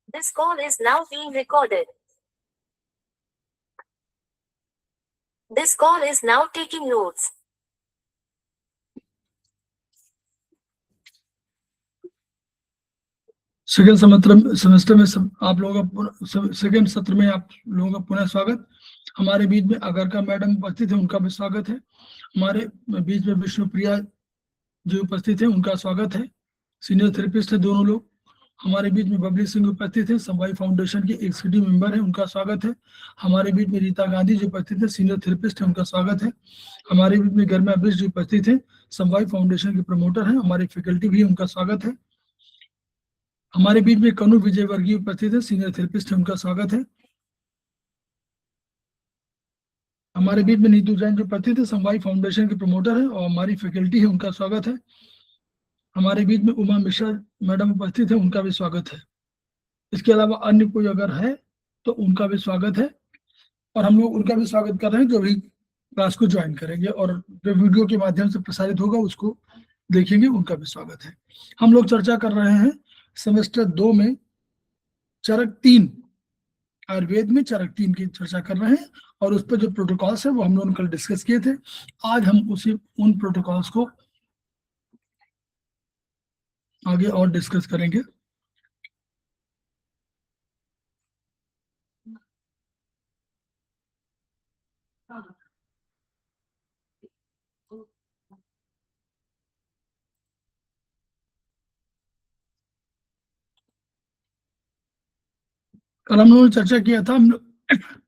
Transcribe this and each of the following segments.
This call is now being recorded. This call is now taking notes. Second semester में आप लोगों का second सत्र में आप लोगों का पुनः स्वागत। हमारे बीच में अगरका मैडम उपस्थित है, उनका भी स्वागत है। हमारे बीच में विष्णुप्रिया जी उपस्थित है, उनका स्वागत है। सीनियर थेरेपिस्ट है दोनों लोग। हमारे बीच में बबली सिंह उपस्थित है, समवाय फाउंडेशन के एग्जीक्यूटिव मेंबर है, उनका स्वागत है। हमारे बीच में रीता गांधी जी उपस्थित है, सीनियर थेरेपिस्ट है, उनका स्वागत है। हमारे बीच में गर्मा बिष्ट जी उपस्थित है, समवाय फाउंडेशन के प्रमोटर है, हमारे फैकल्टी भी, उनका स्वागत है। हमारे बीच में कनु विजय वर्गीय उपस्थित है, सीनियर थेरेपिस्ट है, उनका स्वागत है। हमारे बीच में नीतू जैन जो उपस्थित है, समवाय फाउंडेशन के प्रमोटर है और हमारी फैकल्टी है, उनका स्वागत है। हमारे बीच में उमा मिश्रा मैडम उपस्थित है, उनका भी स्वागत है। इसके अलावा अन्य कोई अगर है तो उनका भी स्वागत है, और हम लोग उनका भी स्वागत कर रहे हैं जो भी क्लास को ज्वाइन करेंगे और जो वीडियो के माध्यम से प्रसारित होगा उसको देखेंगे, उनका भी स्वागत है। हम लोग चर्चा कर रहे हैं सेमेस्टर 2 में चरक 3, आयुर्वेद में चरक 3 की चर्चा कर रहे हैं, और उस पर जो प्रोटोकॉल्स है वो हम लोग कल डिस्कस किए थे। आज हम उन प्रोटोकॉल्स को आगे और डिस्कस करेंगे। कल हम लोगों ने चर्चा किया था, हम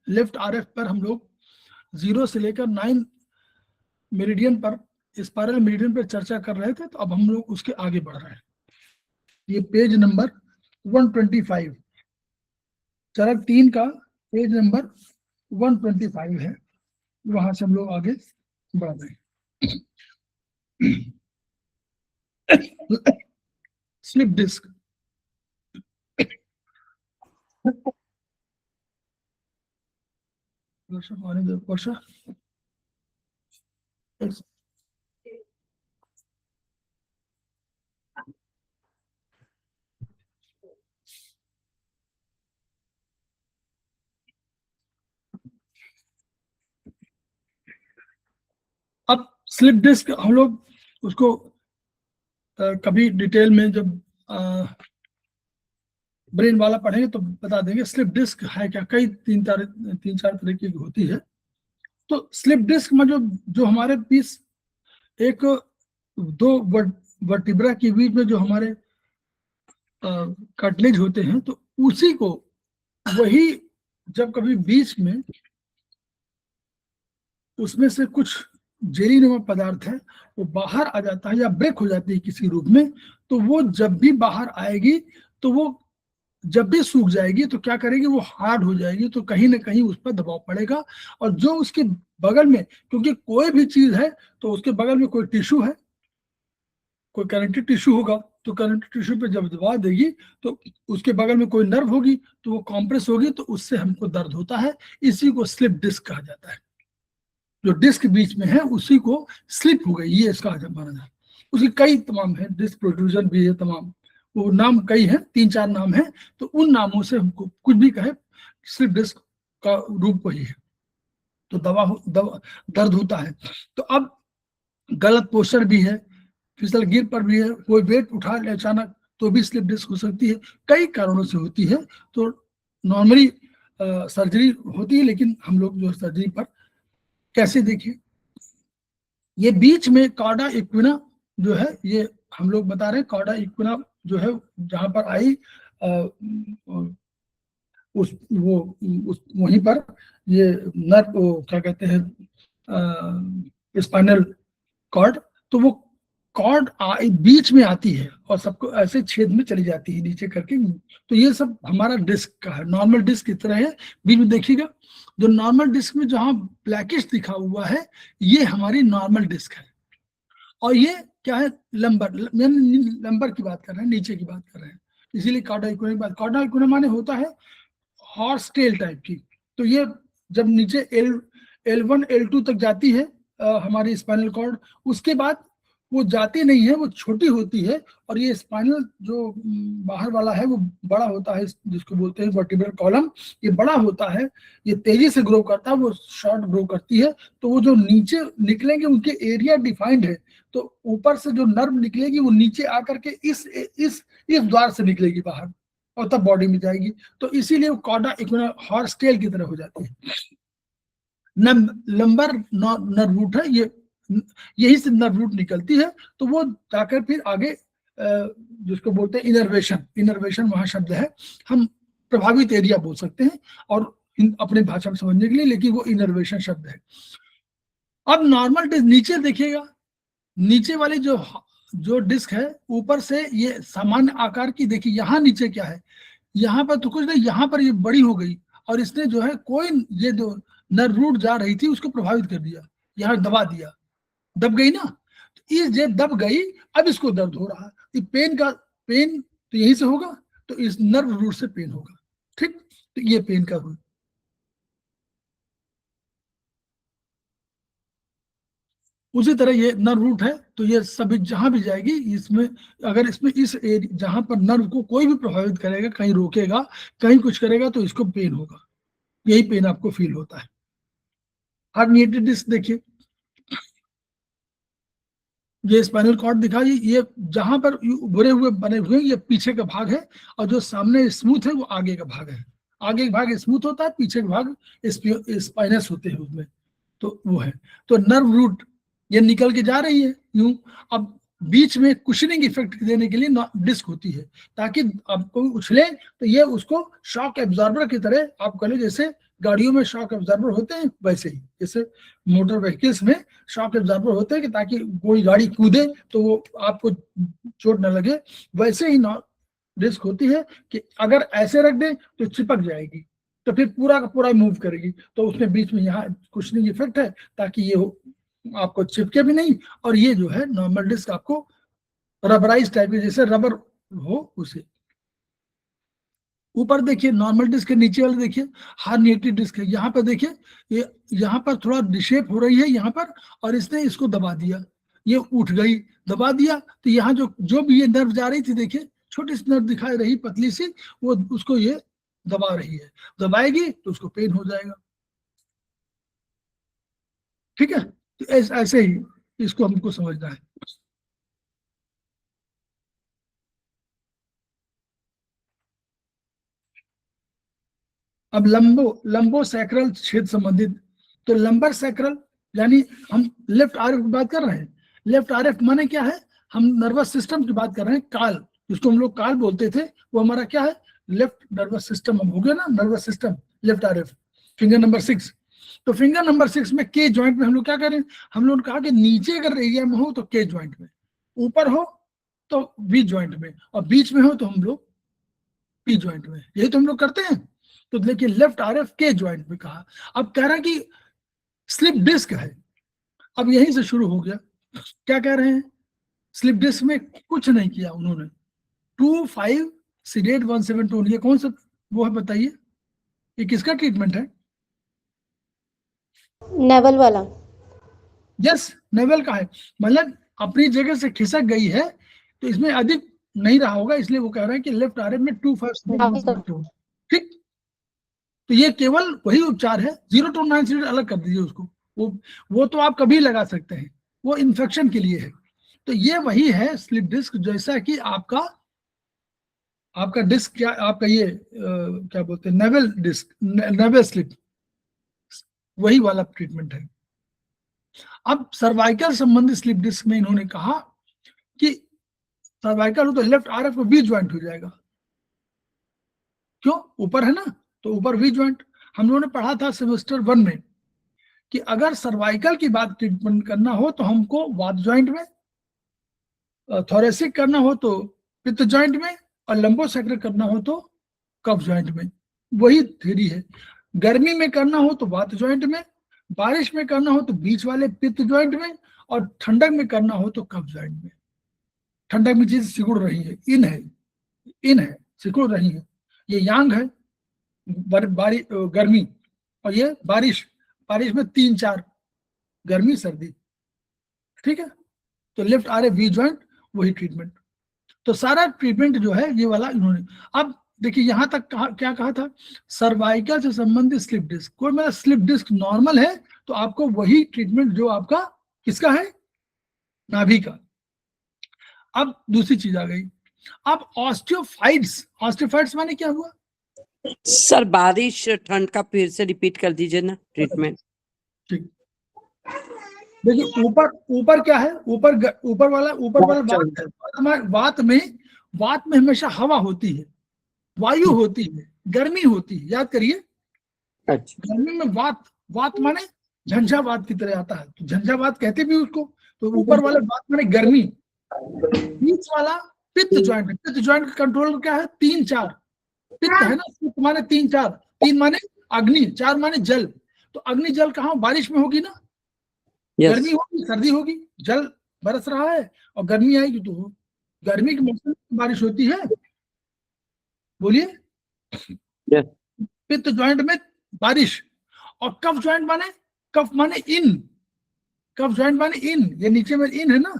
लेफ्ट आरएफ पर हम लोग 0 से लेकर 9 मेरिडियन पर, स्पाइरल मेरिडियन पर चर्चा कर रहे थे, तो अब हम लोग उसके आगे बढ़ रहे हैं। ये पेज नंबर 125, चरक 3 का पेज नंबर 125 है, वहां से हम लोग आगे बढ़ रहे हैं। स्लिप डिस्क, वर्षा अब स्लिप डिस्क हम लोग उसको कभी डिटेल में जब ब्रेन वाला पढ़ेंगे तो बता देंगे स्लिप डिस्क है क्या। कई तीन चार तरीके की होती है। तो स्लिप डिस्क में जो हमारे बीच एक दो वर्टिब्रा के बीच में जो हमारे कार्टिलेज होते हैं, तो उसी को वही जब कभी बीच में उसमें से कुछ जेली नुमा पदार्थ है वो बाहर आ जाता है या ब्रेक हो जाती है किसी रूप में, तो वो जब भी बाहर आएगी तो वो जब भी सूख जाएगी तो क्या करेगी, वो हार्ड हो जाएगी, तो कहीं ना कहीं उस पर दबाव पड़ेगा। और जो उसके बगल में, क्योंकि कोई भी चीज है तो उसके बगल में कोई टिश्यू है, कोई कनेक्टिव टिश्यू होगा, तो कनेक्टिव टिश्यू पे जब दबा देगी तो उसके बगल में कोई नर्व होगी तो वो कॉम्प्रेस होगी, तो उससे हमको दर्द होता है। इसी को स्लिप डिस्क कहा जाता है। जो डिस्क बीच में है उसी को स्लिप हो गई, ये इसका माना जाता है। उसकी कई तमाम है, डिस्क प्रोट्रूजन भी है, तमाम वो नाम कई हैं, 3-4 नाम हैं, तो उन नामों से हमको कुछ भी कहे, स्लिप डिस्क का रूप वही है। तो दर्द होता है। तो अब गलत पोस्चर भी है, फिसल गिर पर भी है, कोई वेट उठा ले अचानक तो भी स्लिप डिस्क हो सकती है, कई कारणों से होती है। तो नॉर्मली सर्जरी होती है, लेकिन हम लोग जो सर्जरी पर कैसे देखें, ये बीच में कॉर्डा इक्विना जो है, ये हम लोग बता रहे हैं कॉर्डा इक्विना जो है जहां पर आई उस वहीं पर ये नर्व क्या कहते हैं स्पाइनल कॉर्ड, तो वो कॉर्ड बीच में आती है और सबको ऐसे छेद में चली जाती है नीचे करके। तो ये सब हमारा डिस्क का है, नॉर्मल डिस्क की तरह है। बीच में देखिएगा जो नॉर्मल डिस्क में जहां ब्लैकिश दिखा हुआ है ये हमारी नॉर्मल डिस्क है, और ये क्या है, लंबर की बात कर रहे हैं, नीचे की बात कर रहे हैं, इसीलिए कॉर्डा इक्विना की बात। कॉर्डा इक्विना माने होता है हॉर्स टेल टाइप की। तो ये जब नीचे L1 L2 तक जाती है हमारी स्पाइनल कॉर्ड, उसके बाद वो जाती नहीं है, वो छोटी होती है, और ये स्पाइनल जो बाहर वाला है वो बड़ा होता है, जिसको बोलते हैं वर्टिब्रल कॉलम, ये बड़ा होता है, ये तेजी से ग्रो करता है, वो शॉर्ट ग्रो करती है। तो वो जो नीचे निकलेंगे उनके एरिया डिफाइंड है, तो ऊपर से जो नर्व निकलेगी वो नीचे आकर के इस द्वार से निकलेगी बाहर, और तब बॉडी में जाएगी। तो इसीलिए वो कॉर्डा इक्विना हॉर्स टेल की तरह हो जाती है। लंबर नर्व रूट है ये, यही से नर्व रूट निकलती है, तो वो जाकर फिर आगे जिसको बोलते हैं इनर्वेशन, इनर्वेशन वहां शब्द है, हम प्रभावित एरिया बोल सकते हैं और अपने भाषा में समझने के लिए, लेकिन वो इनर्वेशन शब्द है। अब नॉर्मल डिस्क नीचे देखिएगा, नीचे वाली जो डिस्क है ऊपर से ये सामान्य आकार की, देखिए यहाँ नीचे क्या है, यहाँ पर तो कुछ नहीं, यहाँ पर ये बड़ी हो गई, और इसने जो है कोई ये जो नर्व रूट जा रही थी उसको प्रभावित कर दिया, यहाँ दबा दिया, दब गई ना, तो इस जब दब गई, अब इसको दर्द हो रहा है, पेन तो यहीं से होगा, तो इस नर्व रूट से पेन होगा, ठीक, तो ये पेन का हुआ। उसी तरह ये नर्व रूट है, तो ये सभी जहां भी जाएगी इसमें, अगर इसमें इस एरिया जहां पर नर्व को कोई भी प्रभावित करेगा, कहीं रोकेगा, कहीं कुछ करेगा, तो इसको पेन होगा, यही पेन आपको फील होता है। हर्निएटेड डिस्क देखिए, ये स्पाइनल कॉर्ड दिखाई, ये जहां पर उभरे हुए बने हुए ये पीछे का भाग है, और जो सामने स्मूथ है वो आगे का भाग है, आगे का भाग स्मूथ होता है, पीछे का भाग स्पाइनस होते हैं उसमें, तो वो है। तो नर्व रूट ये निकल के जा रही है यूं, अब बीच में कुशनिंग इफेक्ट देने के लिए डिस्क होती है, ताकि अब कोई उछले तो ये उसको शॉक एब्जॉर्बर की तरह, आप कह लो जैसे गाड़ियों में शॉक एब्जॉर्बर होते हैं वैसे ही, जैसे मोटर व्हीकल्स में शॉक एब्जॉर्बर होते हैं कि ताकि कोई गाड़ी कूदे तो वो आपको चोट न लगे, वैसे ही डिस्क होती है कि अगर ऐसे रख दें तो चिपक जाएगी, तो फिर पूरा का पूरा मूव करेगी, तो उसमें बीच में यहाँ कुशनिंग इफेक्ट है, ताकि ये आपको चिपके भी नहीं, और ये जो है नॉर्मल डिस्क आपको रबराइज टाइप के, जैसे रबर हो उसे। ऊपर देखिए नॉर्मल डिस्क के नीचे वाले देखिए हर्निएटेड डिस्क है, यहाँ पर देखिए ये यहाँ पर थोड़ा डिशेप हो रही है यहाँ पर, और इसने इसको दबा दिया, ये उठ गई, दबा दिया, तो यहाँ जो जो भी ये नर्व जा रही थी, देखिए छोटी सी नर्व दिखाई रही पतली सी, वो उसको ये दबा रही है, दबाएगी तो उसको पेन हो जाएगा, ठीक है। तो ऐसे ही इसको हमको समझना है। अब लंबो सैक्रल क्षेत्र संबंधित, तो लंबर सैक्रल यानी हम लेफ्ट आरएफ की बात कर रहे हैं, लेफ्ट आरएफ माने क्या है, हम नर्वस सिस्टम की बात कर रहे हैं, काल जिसको हम लोग काल बोलते थे, वो हमारा क्या है, लेफ्ट नर्वस सिस्टम हो गया ना, nervous system left RF, finger number 6। तो फिंगर नंबर 6 में के ज्वाइंट में हम लोग क्या करें, हम लोग ने कहा कि नीचे अगर एरिया में हो तो के ज्वाइंट में, ऊपर हो तो बी ज्वाइंट में, और बीच में हो तो हम लोग पी ज्वाइंट में, यही तो हम लोग करते हैं। तो देखिए लेफ्ट आरएफ के ज्वाइंट में कहा, अब कह रहा है कि स्लिप डिस्क है, अब यहीं से शुरू हो गया, क्या कह रहे हैं, स्लिप डिस्क में कुछ नहीं किया उन्होंने, 2,5 सीडेट 172, ये कौन सा वो है बताइए, ये किसका ट्रीटमेंट है? नेवल वाला। यस, नेवल का है, मतलब अपनी जगह से खिसक गई है, तो इसमें अधिक नहीं रहा होगा, इसलिए वो कह रहे हैं कि लेफ्ट आरएफ में 2,5 ठीक। तो ये केवल वही उपचार है, 0 to 9 सीडेट अलग कर दीजिए उसको, वो तो आप कभी लगा सकते हैं, वो इन्फेक्शन के लिए है। तो ये वही है स्लिप डिस्क, जैसा कि आपका डिस्क क्या, आपका ये क्या बोलते हैं, नेवल डिस्क, नेवल स्लिप, वही वाला ट्रीटमेंट है। अब सर्वाइकल संबंधी स्लिप डिस्क में इन्होंने कहा कि सर्वाइकल हो तो लेफ्ट आरएफ को बी ज्वाइंट हो जाएगा, क्यों, ऊपर है ना, तो ऊपर वी ज्वाइंट। हम लोगों ने पढ़ा था सेमेस्टर 1 में कि अगर सर्वाइकल की बात ट्रीटमेंट करना हो तो हमको वात ज्वाइंट में, थोरेसिक करना हो तो पित्त ज्वाइंट में, और लंबोसैक्रल करना हो तो कफ ज्वाइंट में, वही थ्योरी है। गर्मी में करना हो तो वात ज्वाइंट में, बारिश में करना हो तो बीच वाले पित्त ज्वाइंट में, और ठंडक में करना हो तो कफ ज्वाइंट में। ठंडक में चीज सिकुड़ रही है, इन है, सिकुड़ रही है, ये यांग है, गर्मी, और ये बारिश, बारिश में 3-4 गर्मी सर्दी, ठीक है। तो लेफ्ट आरएफ वी ज्वाइंट वही ट्रीटमेंट। तो सारा ट्रीटमेंट जो है ये वाला इन्होंने। अब देखिए यहां तक क्या कहा था, सर्वाइकल से संबंधित स्लिप डिस्क, कोई मेरा स्लिप डिस्क नॉर्मल है तो आपको वही ट्रीटमेंट जो आपका किसका है, नाभि का। अब दूसरी चीज आ गई, अब ऑस्टियोफाइट्स, ऑस्टियोफाइट्स माने क्या हुआ? सर बारिश ठंड का फिर से रिपीट कर दीजिए ना ट्रीटमेंट। ठीक, देखिए ऊपर क्या है, ऊपर वाला वात है। वात में हमेशा हवा होती है, वायु होती है, गर्मी होती है, याद करिए। अच्छा, गर्मी में वात माने झंझावात की तरह आता है, तो झंझावात कहते भी उसको। तो ऊपर वाला वात माने गर्मी, बीच वाला पित्त ज्वाइंट। पित्त ज्वाइंट का कंट्रोल क्या है, 3-4 पित्त है ना, पित्त माने 3-4, 3 माने अग्नि, 4 माने जल। तो अग्नि जल कहाँ, बारिश में होगी ना, गर्मी होगी, सर्दी होगी, जल बरस रहा है और गर्मी आएगी तो गर्मी के मौसम में बारिश होती है। बोलिए, पित्त ज्वाइंट में बारिश। और कफ ज्वाइंट माने, कफ माने इन, कफ ज्वाइंट माने इन, ये नीचे में इन है ना,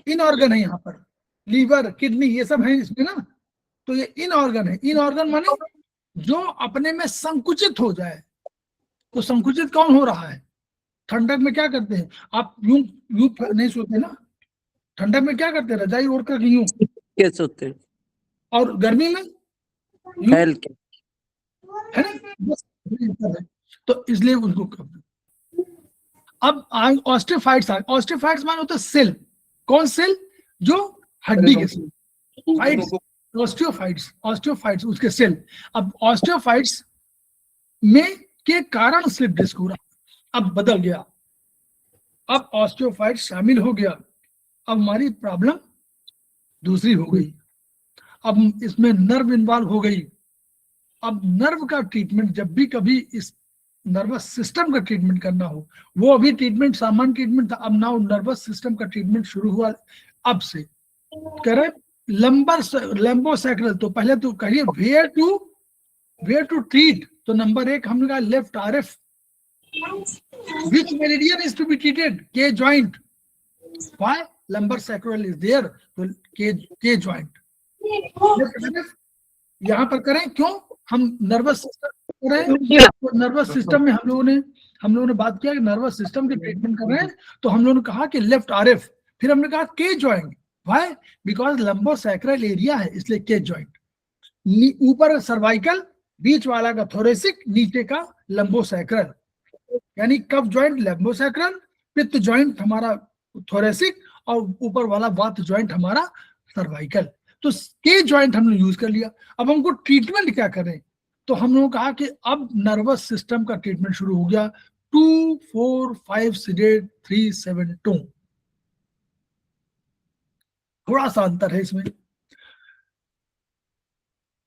इन ऑर्गन है यहाँ पर, लीवर किडनी ये सब है इसमें ना, तो ये इन ऑर्गन है। इन ऑर्गन माने जो अपने में संकुचित हो जाए। तो संकुचित कौन हो रहा है, ठंडक में क्या करते हैं आप, यूं यूं नहीं सोते ना, ठंडक में क्या करते हैं, रजाई ओढ़ कर यूं कैसे होते हैं, और गर्मी में फैल के, है ना, तो इसलिए उसको करते। अब ऑस्टियोफाइट्स ऑस्टियोफाइट्स माने होता है सेल, कौन सेल, जो हड्डी के सेल, फाइट्स, ऑस्टियोफाइट्स उसके सेल। अब ऑस्टियोफाइट्स में के कारण स्लिप डिस्क हो रहा, अब बदल गया, अब ऑस्टियोफाइट्स शामिल हो गया, अब हमारी प्रॉब्लम दूसरी हो गई, अब इसमें नर्व इन्वॉल्व हो गई। अब नर्व का ट्रीटमेंट, जब भी कभी इस नर्वस सिस्टम का ट्रीटमेंट करना हो, वो अभी ट्रीटमेंट सामान्य ट्रीटमेंट था, अब नाउ नर्वस सिस्टम का ट्रीटमेंट शुरू हुआ। अब से करें लंबोसैक्रल, तो पहले तो कहिए वेयर टू ट्रीट। तो नंबर 1 हमने कहा left RF, which meridian is to be treated, K joint, why lumbar sacral is there, तो K joint यहाँ पर करें, क्यों, हम नर्वस सिस्टम करें, तो नर्वस सिस्टम में हम लोगों ने बात किया कि नर्वस सिस्टम के ट्रीटमेंट कर रहे हैं, तो हम लोगों ने कहा कि लेफ्ट आरएफ, फिर हमने कहा के joint, why, because lumbosacral area है इसलिए के ज्वाइंट। ऊपर सर्वाइकल, बीच वाला का थोरेसिक, नीचे का लंबोसैक्रल, यानी कफ ज्वाइंट लंबोसैक्रल, पित्त ज्वाइंट हमारा थोरेसिक, और ऊपर वाला वात ज्वाइंट हमारा सर्वाइकल। तो के ज्वाइंट हमने यूज कर लिया। अब हमको ट्रीटमेंट क्या करें, तो हम लोगों ने कहा कि अब नर्वस सिस्टम का ट्रीटमेंट शुरू हो गया, 2, 4, 5 सीडेड, 3, 7, 2। थोड़ा सा अंतर है इसमें,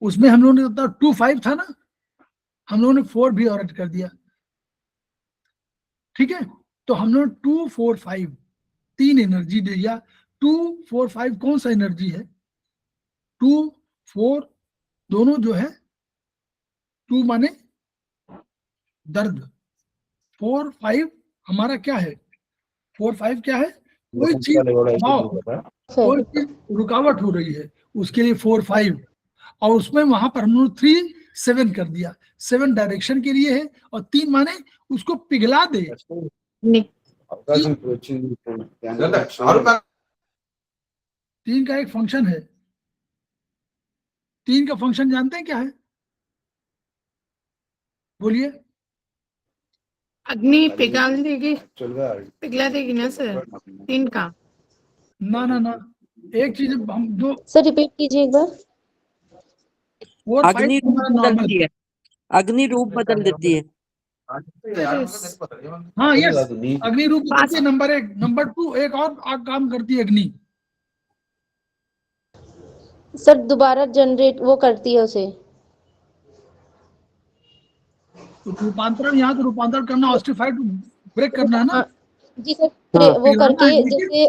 उसमें हम लोगों ने 2, 5 था ना, हम लोगों ने 4 भी और ऐड कर दिया, ठीक है। तो हम लोग 2, 4, 5 3 एनर्जी दिया। 2, 4, 5 कौन सा एनर्जी है, 2, 4 दोनों जो है, 2 माने दर्द, 4, 5 हमारा क्या है, 4, 5 क्या है, कोई चीज रुकावट हो रही है उसके लिए 4, 5, और उसमें वहां पर हम लोग 3, 7 कर दिया। 7 डायरेक्शन के लिए है, और 3 माने उसको पिघला दे। 3 का एक फंक्शन है, 3 का फंक्शन जानते हैं क्या है, बोलिए। अग्नि पिघला देगी ना सर, 3 का। ना, एक चीज हम जो सर रिपीट कीजिए एक बार। 4, 5 अग्नि रूप हमारा नॉर्मल, बदलती है, अग्नि रूप बदल देती है। हाँ यस, अग्नि रूप बदलती है, नंबर 1। नंबर 2 एक और काम करती है अग्नि, सर दोबारा जनरेट वो करती है उसे, तो रूपांतरण, यहाँ तो रूपांतरण करना, ऑस्टिफाइड ब्रेक करना है ना। हाँ, जी सर, वो करके जैसे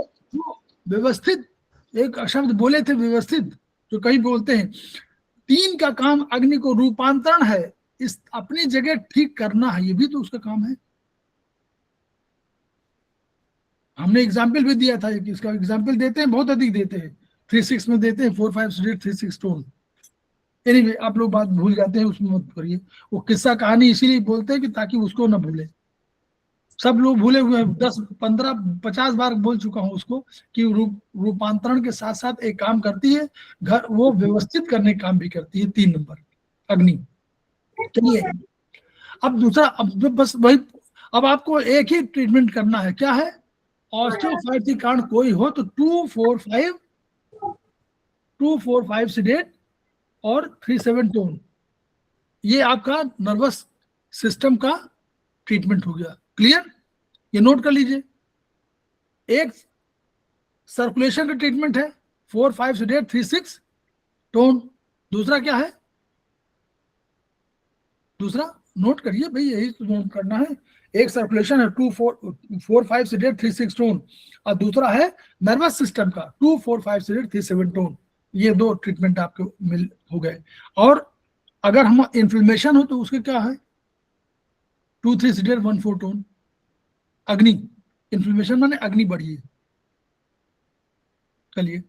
व्यवस्थित, एक शब्द बोले थे व्यवस्थित, जो कहीं बोलते हैं। 3 का काम अग्नि को रूपांतरण है, इस अपनी जगह ठीक करना है, ये भी तो उसका काम है। हमने एग्जाम्पल भी दिया था, कि इसका एग्जाम्पल देते हैं, बहुत अधिक देते हैं, 3-6 में देते हैं 4-5 सीडेड 3-6 टोन। एनीवे आप लोग बात भूल जाते हैं, उसमें मत करिए। वो किस्सा कहानी इसीलिए बोलते हैं कि ताकि उसको ना भूले। सब लोग भूले हुए हैं, 10-15-50 बार बोल चुका हूं उसको कि रूपांतरण के साथ साथ एक काम करती है, घर वो व्यवस्थित करने का काम भी करती है। 3 नंबर अग्नि। चलिए अब दूसरा, अब बस वही, अब आपको एक ही ट्रीटमेंट करना है, क्या है? ऑस्टियोफाइट के कारण कोई हो तो 2-4-5 सीडेट और 3-7 टोन, ये आपका नर्वस सिस्टम का ट्रीटमेंट हो गया। क्लियर? ये नोट कर लीजिए। एक सर्कुलेशन का ट्रीटमेंट है 4-5 सीडेट 3-6 टोन। दूसरा क्या है? दूसरा नोट करिए भाई, यही तो नोट करना है। एक सर्कुलेशन है 2-4-5 सीडेट 3-6 टोन, और दूसरा है नर्वस सिस्टम का 2-4-5 सीडेट 3-7 टोन। ये 2 ट्रीटमेंट आपके मिल हो गए। और अगर हम इन्फ्लेमेशन हो तो उसके क्या है? 2-3 सीडेट 1-4 टोन। अग्नि, इन्फ्लेमेशन माने अग्नि बढ़ी है। चलिए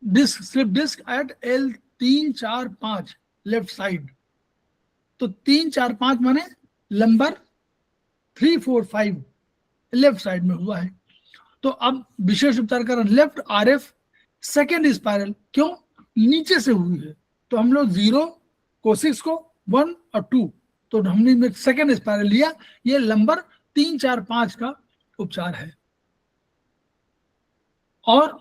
disc, slip disc at L 3-4-5 left side. तो 3-4-5 माने लंबर 3-4-5 लेफ्ट साइड में हुआ है। तो अब विशेष उपचार कारण लेफ्ट RF सेकेंड स्पाइरल, क्यों? नीचे से हुई है, तो हम लोग 0 को 6 को 1 और 2, तो हमने सेकेंड स्पाइरल लिया। ये लंबर 3-4-5 का उपचार है। और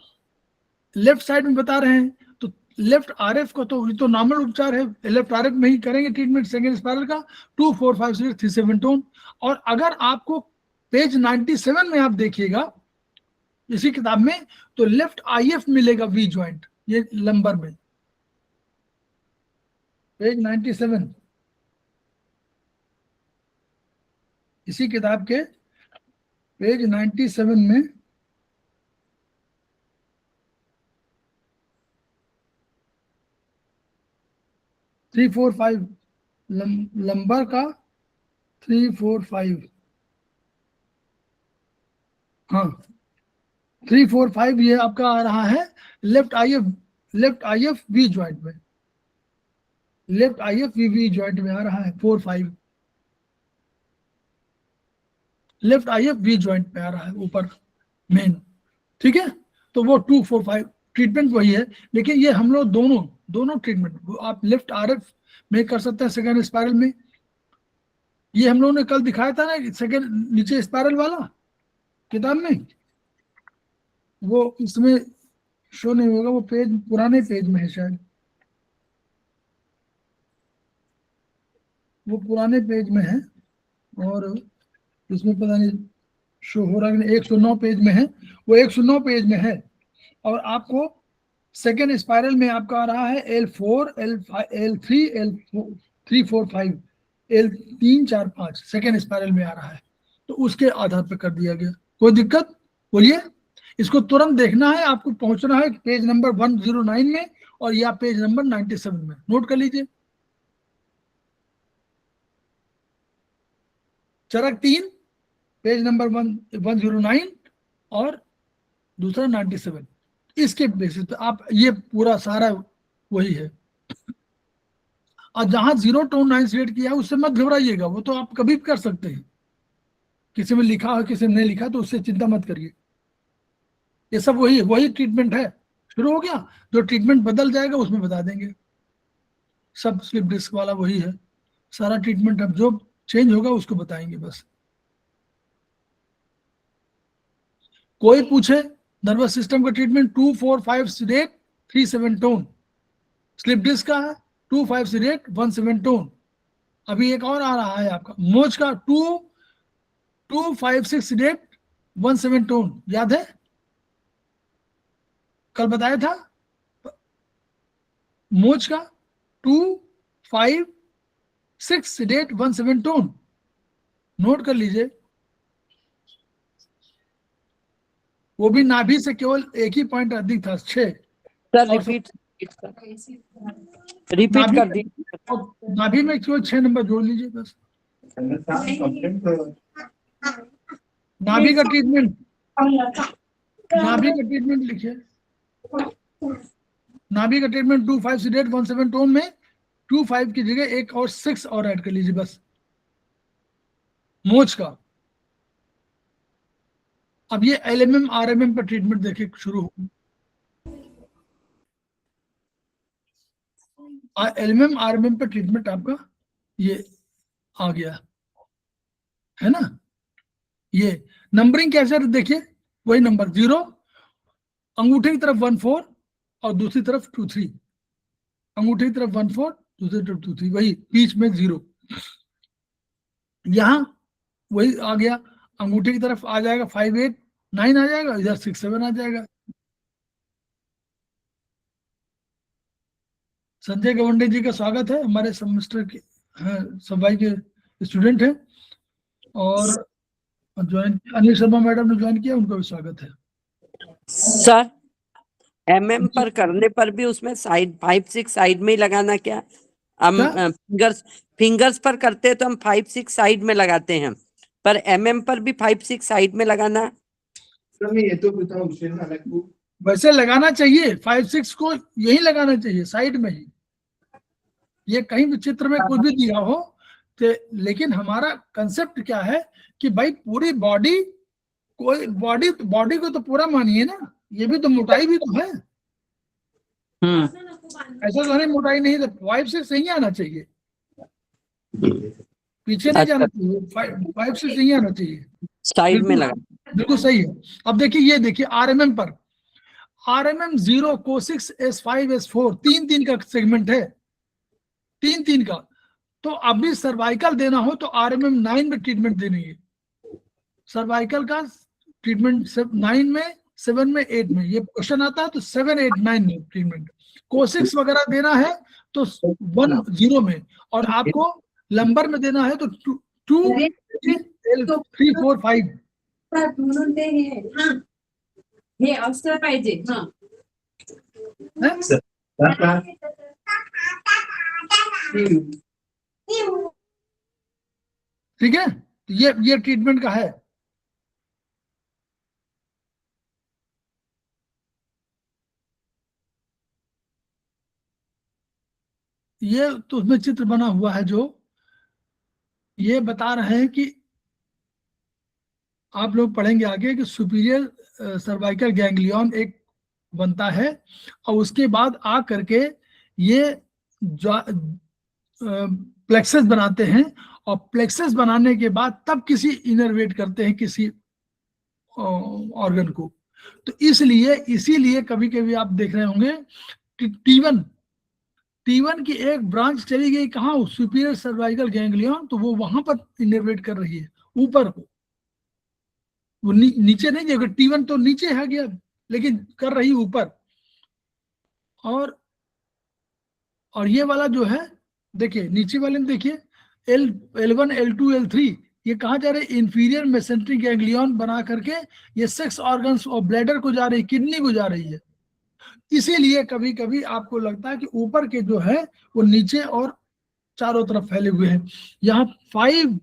लेफ्ट साइड में बता रहे हैं, तो लेफ्ट RF को तो ये तो नॉर्मल उपचार है, लेफ्ट RF में ही करेंगे ट्रीटमेंट सेकेंड स्पाइरल का 2-4-5-6-3-7 टोन। और अगर आपको पेज 97 में आप देखिएगा इसी किताब में, तो लेफ्ट IF मिलेगा V ज्वाइंट, ये लंबर में, पेज 97 इसी किताब के पेज 97 में 3-4-5 लंबर का 3-4-5, हाँ 3-4-5 ये आपका आ रहा है लेफ्ट IF V ज्वाइंट में, लेफ्ट IF V ज्वाइंट में आ रहा है 4-5, लेफ्ट IF V ज्वाइंट में आ रहा है ऊपर मेन। ठीक है, तो वो 2-4-5 ट्रीटमेंट वही है, लेकिन ये हम लोग दोनों ट्रीटमेंट आप लेफ्ट RF में कर सकते हैं सेकेंड स्पाइरल में। ये हम लोगों ने कल दिखाया था ना सेकेंड नीचे स्पाइरल वाला किताब में, वो इसमें शो नहीं होगा, वो पेज पुराने पेज में है शायद, वो पुराने पेज में है, और इसमें पता नहीं शो हो रहा है, 109 पेज में है, वो 109 पेज में है। और आपको सेकेंड स्पाइरल में आपका आ रहा है L4 L3 L3-4-5 L3-4-5 second spiral में आ रहा है, तो उसके आधार पर कर दिया गया। कोई दिक्कत? बोलिए। इसको तुरंत देखना है, आपको पहुंचना है पेज नंबर 109 में और या पेज नंबर 97 में, नोट कर लीजिए। चरक 3 पेज नंबर 109 और दूसरा 97, इसके बेसिस पे आप ये पूरा सारा वही है। और जहां 0 टोन 9 सीडेट किया है उससे मत घबराइएगा, वो तो आप कभी भी कर सकते हैं, किसी में लिखा हो किसी में नहीं लिखा, तो उससे चिंता मत करिए। ये सब वही ट्रीटमेंट है। शुरू हो गया, जो ट्रीटमेंट बदल जाएगा उसमें बता देंगे। सब स्लिप डिस्क वाला वही है, सारा ट्रीटमेंट अब जो चेंज होगा उसको बताएंगे बस। कोई पूछे नर्वस सिस्टम का treatment 2-4-5 sedate 3-7 tone, slip disc का है 2-5 सीडेट 1-7 टोन। अभी एक और आ रहा है आपका मोच का 2-5-6 सीडेट 1-7 टोन, याद है कल बताया था। मोच का 2-5-6 सीडेट 1-7 टोन, नोट कर लीजिए, वो भी नाभि से केवल एक ही पॉइंट अधिक था, 6। सर और रिपीट नाभि कर दी। और नाभि में केवल 6 नंबर जोड़ लीजिए बस। नाभि का ट्रीटमेंट, नाभि का ट्रीटमेंट लिखिए। नाभि का ट्रीटमेंट 25 सीडेट 17 टोन में 25 की जगह एक और 6 और ऐड कर लीजिए बस, मोच का। अब ये LMM RMM पर ट्रीटमेंट देखिए शुरू हो। LMM RMM पर ट्रीटमेंट आपका ये आ गया है ना। ये नंबरिंग कैसे देखिए, वही नंबर 0, अंगूठे की तरफ 14 और दूसरी तरफ 23, अंगूठे की तरफ 14, दूसरी तरफ 23, वही बीच में 0। यहां वही आ गया, अंगूठे की तरफ आ जाएगा 5 8 9 आ जाएगा, इधर 6 7 आ जाएगा। संजय गवंडे जी का स्वागत है, हमारे सेमेस्टर के सफाई के स्टूडेंट हैं, और ज्वाइन अनिल शर्मा मैडम ने ज्वाइन किया, उनका भी स्वागत है। सर MM पर करने पर भी उसमें साइड 5 6 साइड में ही लगाना क्या? हम फिंगर्स पर करते हैं तो हम 5 6 साइड में लगाते हैं, पर MM पर भी 5 6 साइड में लगाना। ये तो बताओ, वैसे लगाना चाहिए, 5 6 को यही लगाना चाहिए साइड में ही, ये कहीं भी चित्र में कुछ भी दिया हो तो। लेकिन हमारा कंसेप्ट क्या है कि भाई पूरी बॉडी, कोई बॉडी को तो पूरा मानिए ना, ये भी तो मोटाई भी तो है। ऐसा तो नहीं मोटाई नहीं, तो 5 6 यही आना चाहिए, पीछे नहीं जाना चाहिए, 5 6 यही आना चाहिए, साइड में लगा। बिल्कुल सही है। अब देखिए, ये देखिए RMM पर, RMM 0 को6 S5 S4 3 का सेगमेंट है, 3 का। तो अभी सर्वाइकल देना हो तो RMM 9 में ट्रीटमेंट देनी है, सर्वाइकल का ट्रीटमेंट 9 में 7 में 8 में, ये क्वेश्चन आता है तो 7 8 9 में ट्रीटमेंट। को6 वगैरह देना है तो 1 0 में, और आपको लंबर में देना है तो 2 3 4 5। हे अवसर पाहिजे। ठीक है, तो ये ट्रीटमेंट का है। ये तो उसमें चित्र बना हुआ है, जो ये बता रहे हैं कि आप लोग पढ़ेंगे आगे कि सुपीरियर सर्वाइकल गैंग्लियन एक बनता है, और उसके बाद आ करके ये प्लेक्सस बनाते हैं, और प्लेक्सस बनाने के बाद तब किसी इनरवेट करते हैं किसी ऑर्गन को। तो इसीलिए कभी कभी आप देख रहे होंगे कि T1 की एक ब्रांच चली गई कहाँ, सुपीरियर सर्वाइकल गैंग्लियन, तो वो वहां पर इनरवेट कर रही है ऊपर को, वो नीचे नहीं जाएगा। T1 तो नीचे है गया, लेकिन कर रही ऊपर। और ये वाला जो है, देखिए नीचे वाले में देखिए, L1 L2 L3 ये कहाँ जा रहे हैं, इंफीरियर मेसेंट्रिक गैंग्लियन बना करके ये 6 ऑर्गन्स और ब्लैडर को जा रही है, किडनी को जा रही है। इसीलिए कभी कभी आपको लगता है कि ऊपर के जो है वो नीचे और चारों तरफ फैले हुए हैं। यहाँ 5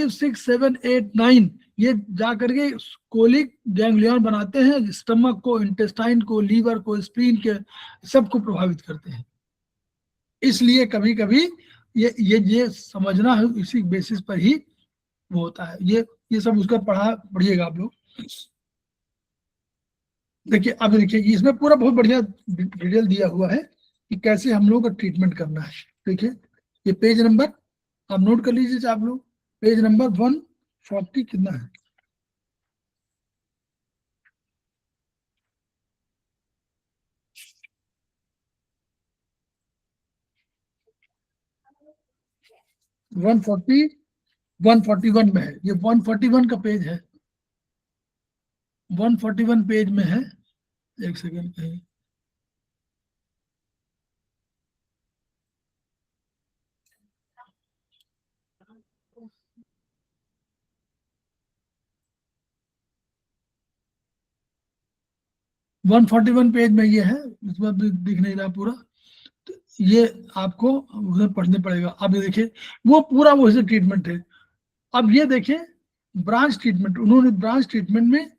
6 7 8 9 ये जा करके कोलिक गैंग्लियन बनाते हैं, स्टमक को, इंटेस्टाइन को, लीवर को, स्प्लीन के सबको प्रभावित करते हैं। इसलिए कभी कभी ये समझना है, इसी बेसिस पर ही वो होता है। ये सब उसका पढ़िएगा आप लोग। देखिए, अब देखिए इसमें पूरा बहुत बढ़िया डिटेल दिया हुआ है कि कैसे हम लोग का ट्रीटमेंट करना है। देखिए ये पेज नंबर आप नोट कर लीजिए आप लोग, पेज नंबर 140 कितना है, वन 141 में है, ये 141 का पेज है, 141 पेज में है। एक सेकेंड कहीं, 141 पेज में ये है, इसमें भी दिख नहीं रहा पूरा, तो ये आपको उधर पढ़ने पड़ेगा। अब ये देखिए वो पूरा वो ट्रीटमेंट है। अब ये देखिए ब्रांच ट्रीटमेंट, उन्होंने ब्रांच ट्रीटमेंट में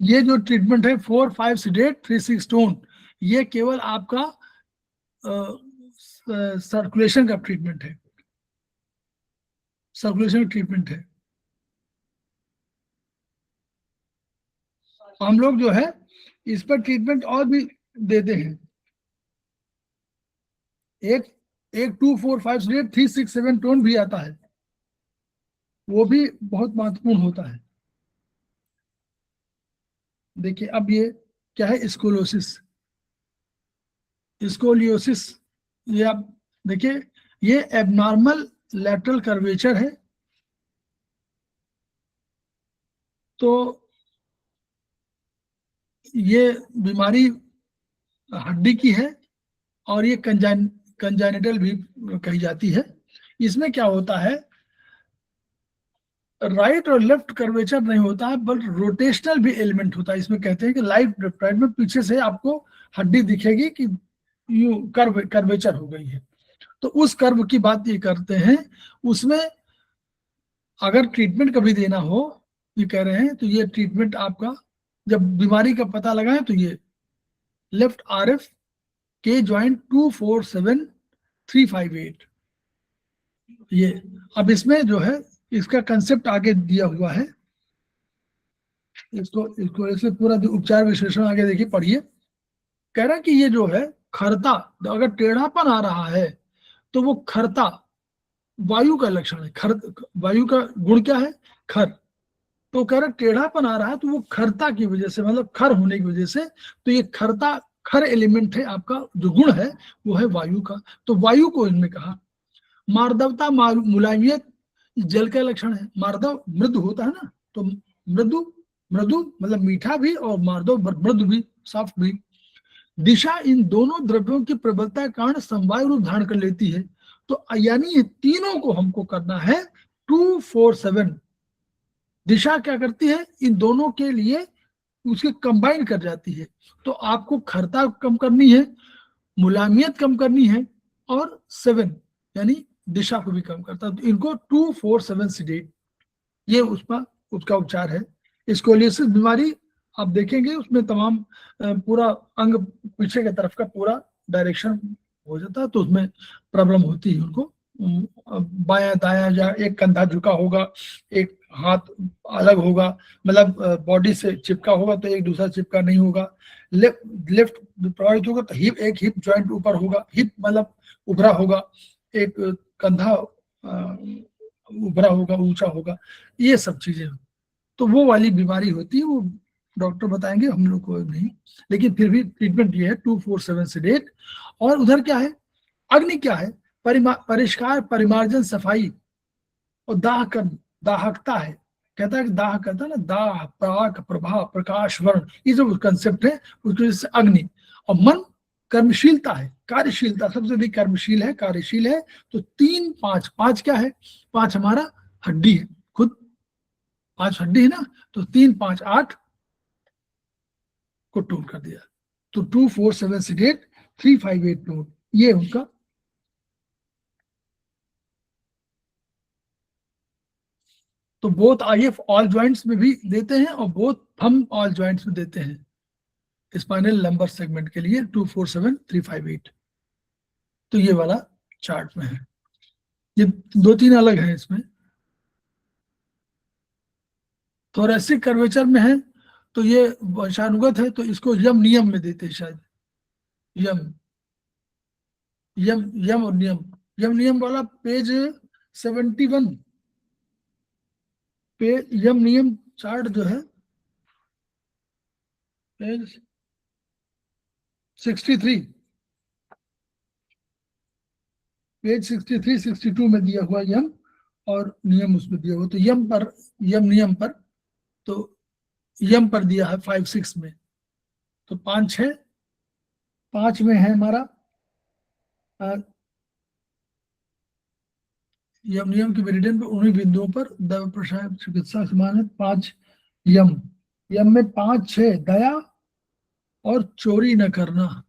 ये जो ट्रीटमेंट है 4, 5 सीडेट 3, 6 टोन, ये केवल आपका सर्कुलेशन का ट्रीटमेंट है, सर्कुलेशन का ट्रीटमेंट है। हम लोग जो है इस पर ट्रीटमेंट और भी देते हैं, एक 2, 4, 5 सीडेट 3, 6, 7 टोन भी आता है, वो भी बहुत महत्वपूर्ण होता है। देखिए अब ये क्या है, स्कोलोसिस, स्कोलियोसिस, ये आप देखिए ये एबनॉर्मल लैटरल कर्वेचर है। तो ये बीमारी हड्डी की है और ये कंजाइनिटल भी कही जाती है। इसमें क्या होता है, राइट और लेफ्ट कर्वेचर नहीं होता है, बल्कि रोटेशनल भी एलिमेंट होता है। इसमें कहते हैं कि राइट में पीछे से आपको हड्डी दिखेगी कि यूं कर्वेचर हो गई है, तो उस कर्व की बात ये करते हैं। उसमें अगर ट्रीटमेंट कभी देना हो, ये कह रहे हैं, तो ये ट्रीटमेंट आपका जब बीमारी का पता लगाएं तो ये लेफ्ट RF के जॉइंट 247358, ये अब इसमें जो है इसका कंसेप्ट आगे दिया हुआ है, इसको इसमें पूरा उपचार विश्लेषण आगे देखिए पढ़िए। कह रहा है कि ये जो है खरता, अगर टेढ़ापन आ रहा है तो वो खरता वायु का लक्षण है। वायु का गुण क्या है, खर। तो कह रहा टेढ़ापन आ रहा है तो वो खरता की वजह से, मतलब खर होने की वजह से, तो ये खर एलिमेंट है आपका, जो गुण है वो है वायु का। तो वायु को इनने कहा। मार्दवता, मुलायमियत जल का लक्षण है। मार्दव मृदु होता है ना, तो मृदु मतलब मीठा भी, और मार्दव मृदु भी, सॉफ्ट भी। दिशा इन दोनों द्रव्यों की प्रबलता के कारण समवाय रूप धारण कर लेती है। तो यानी ये तीनों को हमको करना है 247। दिशा क्या करती है, इन दोनों के लिए उसके कंबाइन कर जाती है। तो आपको खरता कम करनी है, मुलायमियत कम करनी है, और 7 यानी दिशा को भी कम करता है। तो इनको 247 सीडेट, ये उसका उपचार है। स्कोलियोसिस बीमारी आप देखेंगे उसमें तमाम पूरा अंग पीछे की तरफ का पूरा डायरेक्शन हो जाता है, तो उसमें प्रॉब्लम होती है उनको। बायां दायां, या एक कंधा झुका होगा, एक हाथ अलग होगा, मतलब बॉडी से चिपका होगा तो एक दूसरा चिपका नहीं होगा। लेफ्ट प्रभावित होगा तो एक हिप जॉइंट ऊपर होगा, हिप मतलब उभरा होगा, एक कंधा उभरा होगा, ऊंचा होगा, ये सब चीजें। तो वो वाली बीमारी होती है, वो डॉक्टर बताएंगे, हम लोग को नहीं, लेकिन फिर भी ट्रीटमेंट ये है 247 सीडेट। और उधर क्या है, अग्नि क्या है, परिष्कार, परिमार्जन, सफाई, और दाह कर्म, दाहकता है। कहता है कि दाह करता है ना, दाह, प्राक, प्रभा, प्रकाश, वर्ण, ये जो कंसेप्ट है उसकी वजह से अग्नि। और मन कर्मशीलता है, कार्यशीलता, सबसे अधिक कर्मशील है, कार्यशील है। तो 3, 5, 5 क्या है, 5 हमारा हड्डी है, खुद 5 हड्डी है ना, तो 3, 5, 8 को टोन कर दिया। तो 247 सीडेट 358 टोन, ये उनका। तो बोथ IF ऑल जॉइंट्स में भी देते हैं और बोथ थंब ऑल जॉइंट्स में देते हैं, स्पाइनल लंबर सेगमेंट के लिए 247 358। तो ये वाला चार्ट में है, ये 2-3 अलग है इसमें। थोरेसिक कर्वेचर में है तो ये वंशानुगत है, तो इसको यम नियम में देते हैं शायद, यम और नियम वाला पेज 71 पे, यम नियम चार्ट जो है पेज 63, पेज 63, 62 में दिया हुआ यम और नियम उसमें दिया हुआ। तो यम नियम पर, तो यम पर दिया है 5, 6 में, तो 5, 6 5 में है हमारा यम नियम के मेरिडियन पर उन्हीं बिंदुओं पर दया प्रसाद चिकित्सा समान है। 5 यम, यम में 5 6 दया और चोरी न करना,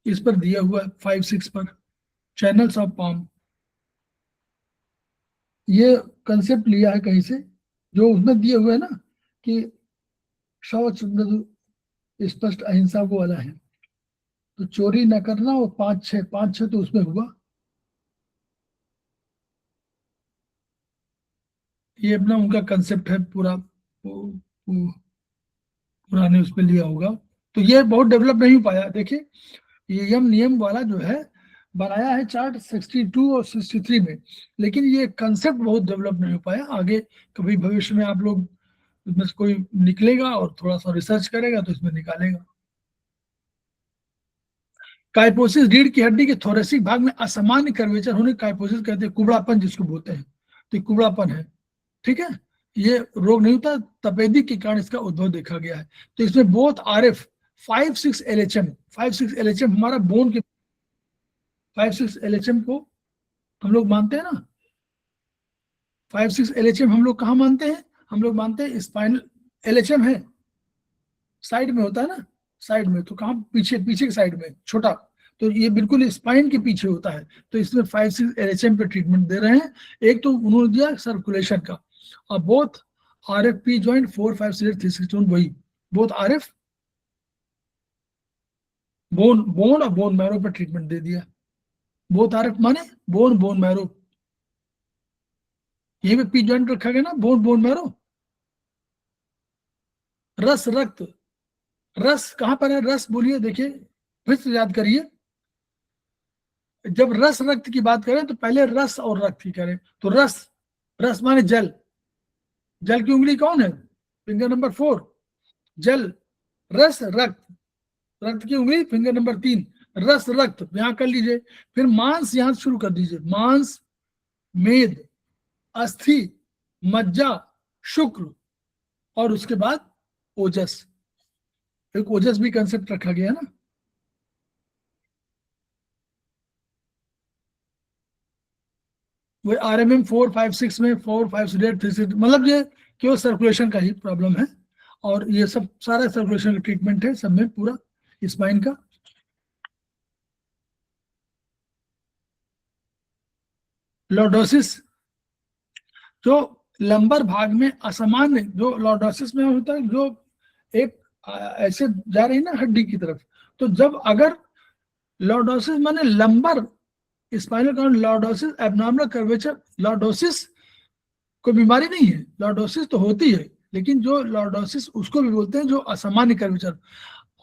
इस पर दिया हुआ है 5 6 पर चैनल्स ऑफ पाम। ये कंसेप्ट लिया है कहीं से, जो उसमें दिए हुए है ना कि शौच मृदु स्पष्ट अहिंसा वो वाला है। तो चोरी न करना और 5 6 तो उसमें हुआ। ये अपना उनका कंसेप्ट है पूरा, पुराने उसमें लिया होगा। तो ये बहुत डेवलप नहीं हो पाया। देखिए ये यम नियम वाला जो है बनाया है चार्ट 62 और 63 में, लेकिन ये कंसेप्ट बहुत डेवलप नहीं हो पाया। आगे कभी भविष्य में आप लोग इसमें से कोई निकलेगा और थोड़ा सा रिसर्च करेगा तो इसमें निकालेगा। काइपोसिस रीढ़ की हड्डी के थोरेसिक भाग में असामान्य कर्वेचर होने काइपोसिस कहते हैं, कुबड़ापन जिसको बोलते हैं। तो कुबड़ापन है, ठीक है। ये रोग नहीं होता, तपेदिक के कारण इसका उद्भव देखा गया है। तो इसमें बोथ RF 5-6 LHM हमारा बोन के 5-6 LHM को हम लोग मानते हैं ना। 5-6 LHM हम लोग कहाँ मानते हैं? हम लोग मानते हैं स्पाइनल LHM है, साइड में होता है ना, साइड में। तो कहाँ? पीछे के साइड में छोटा। तो ये बिल्कुल स्पाइन के पीछे होता है। तो इसमें 5-6 LHM पे ट्रीटमेंट दे रहे हैं। एक तो उन्होंने दिया सर्कुलेशन का, और बोथ RFP जॉइंट 4-5-6 वही बोथ RF बोन और बोन मैरो पर ट्रीटमेंट दे दिया। बोथ RF माने बोन मैरो, यही पे पी जॉइंट रखा गया ना, बोन मैरो। रस रक्त, रस कहां पर है? रस बोलिए, देखिए फिर से याद करिए। जब रस रक्त की बात करें तो पहले रस और रक्त की करें। तो रस माने जल, जल की उंगली कौन है? फिंगर नंबर 4 जल, रस रक्त की उंगली फिंगर नंबर 3 रस रक्त, यहां कर लीजिए। फिर मांस यहां शुरू कर दीजिए, मांस, मेद, अस्थि, मज्जा, शुक्र, और उसके बाद ओजस। एक ओजस भी कंसेप्ट रखा गया है ना। वो RMM 4-5-6 में 4-5-6 मतलब ये केवल सर्कुलेशन का ही प्रॉब्लम है, और ये सब सारा सर्कुलेशन का ट्रीटमेंट है सब में पूरा स्पाइन का। लॉर्डोसिस, जो लंबर भाग में असामान्य, जो लॉर्डोसिस में होता है, जो एक ऐसे जा रही है ना हड्डी की तरफ। तो जब अगर लॉर्डोसिस माने lumbar spinal cord lordosis, abnormal curvature, lordosis कोई बीमारी नहीं है, लॉर्डोसिस तो होती है, लेकिन जो लॉर्डोसिस उसको भी बोलते हैं जो असामान्य curvature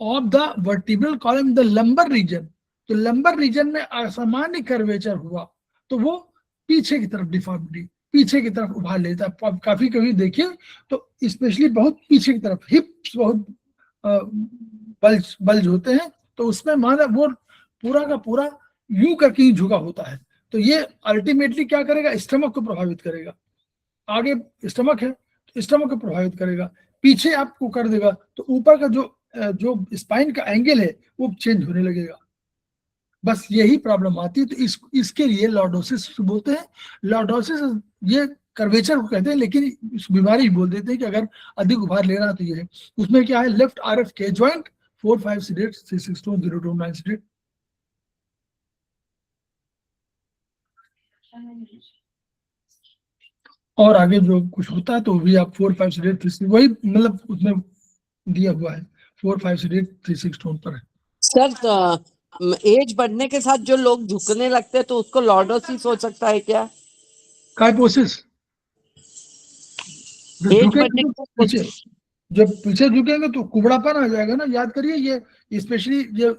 of the vertebral column the lumbar region. तो लंबर रीजन में असामान्य कर्वेचर हुआ तो वो पीछे की तरफ डिफॉर्मिटी, पीछे की तरफ उभार लेता है। काफी कभी देखिए तो स्पेशली बहुत पीछे की तरफ हिप्स बहुत बल्ज होते हैं, तो उसमें माना वो पूरा का पूरा यूं करके ही झुका होता है। तो ये अल्टीमेटली क्या करेगा? स्टमक को प्रभावित करेगा। आगे स्टमक है तो स्टमक को प्रभावित करेगा, पीछे आपको कर देगा तो ऊपर का जो स्पाइन का एंगल है वो चेंज होने लगेगा। बस यही प्रॉब्लम आती है। तो इसके लिए लॉर्डोसिस बोलते हैं। लॉर्डोसिस ये कर्वेचर को कहते हैं, लेकिन इस बीमारी बोल देते हैं कि अगर अधिक उभार ले रहा तो ये है। उसमें क्या है? लेफ्ट RF के जॉइंट 4-5-6 0-2-9 और आगे जो कुछ होता है तो भी आप 4-5-6 वही मतलब उसमें दिया हुआ है 4-5-6 पर है। सर एज बढ़ने के साथ जो लोग झुकने लगते हैं तो उसको लॉर्डोसिस हो सकता है क्या? काइपोसिस, एज बढ़ने के पीछे जब पीछे झुकेंगे तो कुबड़ापन आ जाएगा ना। याद करिए ये स्पेशली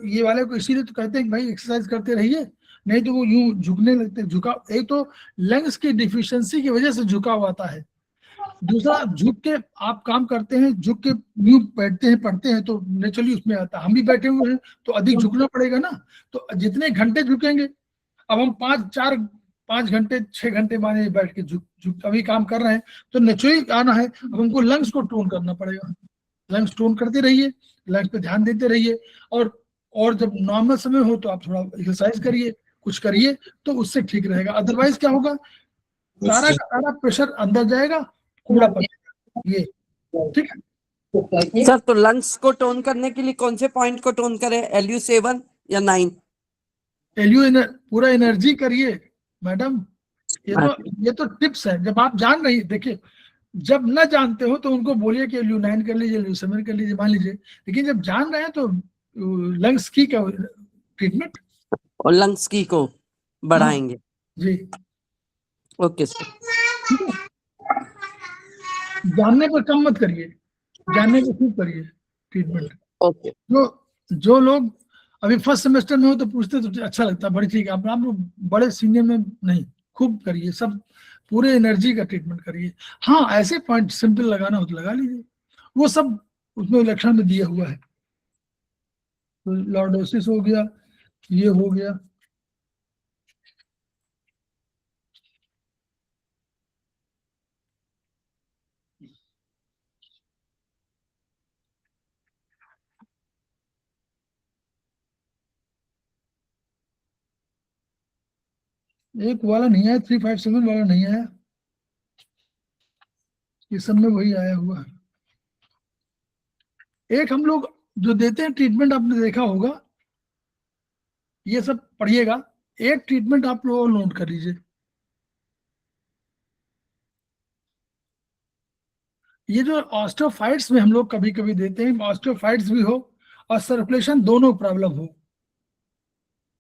ये वाले को इसीलिए तो कहते हैं कि भाई एक्सरसाइज करते रहिए, नहीं तो वो यूं झुकने लगते। झुका एक तो लंग्स की डिफिशियंसी की वजह से झुकाव आता है, दूसरा झुक के आप काम करते हैं, झुक के यूं बैठते हैं पढ़ते हैं तो नेचुरली उसमें आता है। हम भी बैठे हुए हैं तो अधिक झुकना पड़ेगा ना। तो जितने घंटे झुकेंगे, अब हम 5 घंटे 6 घंटे माने बैठ के झुक अभी काम कर रहे हैं तो नेचुरली आना है। अब हमको लंग्स को टोन करना पड़ेगा। लंग्स टोन करते रहिए, लंग्स पे ध्यान देते रहिए, और जब नॉर्मल समय हो तो आप थोड़ा एक्सरसाइज करिए, कुछ करिए, तो उससे ठीक रहेगा। अदरवाइज क्या होगा, सारा का सारा प्रेशर अंदर जाएगा, कूड़ा पड़ेगा, ये ठीक है। सर तो लंग्स को टोन करने के लिए कौन से पॉइंट को टोन करें, LU7 या 9? पूरा एनर्जी करिए मैडम, ये तो टिप्स है। जब आप जान रही, देखिए जब न जानते हो तो उनको बोलिए कि LU9 कर लीजिए, LU7 कर लीजिए, मान लीजिए, लेकिन जब जान रहे हैं तो लंग्स की क्या ट्रीटमेंट और लंग्स की को बढ़ाएंगे। जी, ओके सर। जानने पर कम मत करिए, जानने पर खूब करिए ट्रीटमेंट। ओके। जो लोग अभी फर्स्ट सेमेस्टर में हो तो पूछते तो अच्छा लगता है, बड़ी ठीक है। आप लोग बड़े सीनियर में नहीं, खूब करिए, सब पूरे एनर्जी का ट्रीटमेंट करिए। हाँ, ऐसे पॉइंट सिंपल लगाना हो तो लगा लीजिए, वो सब उसमें लक्षण में दिया हुआ है। लॉर्डोसिस हो गया, ये हो गया, एक वाला नहीं आया, 357 वाला नहीं आया, ये सब में वही आया हुआ है। एक हम लोग जो देते हैं ट्रीटमेंट, आपने देखा होगा, ये सब पढ़िएगा। एक ट्रीटमेंट आप लोग नोट कर लीजिए, ये जो ऑस्टियोफाइट्स में हम लोग कभी कभी देते हैं, ऑस्टियोफाइट्स भी हो और सर्कुलेशन दोनों प्रॉब्लम हो,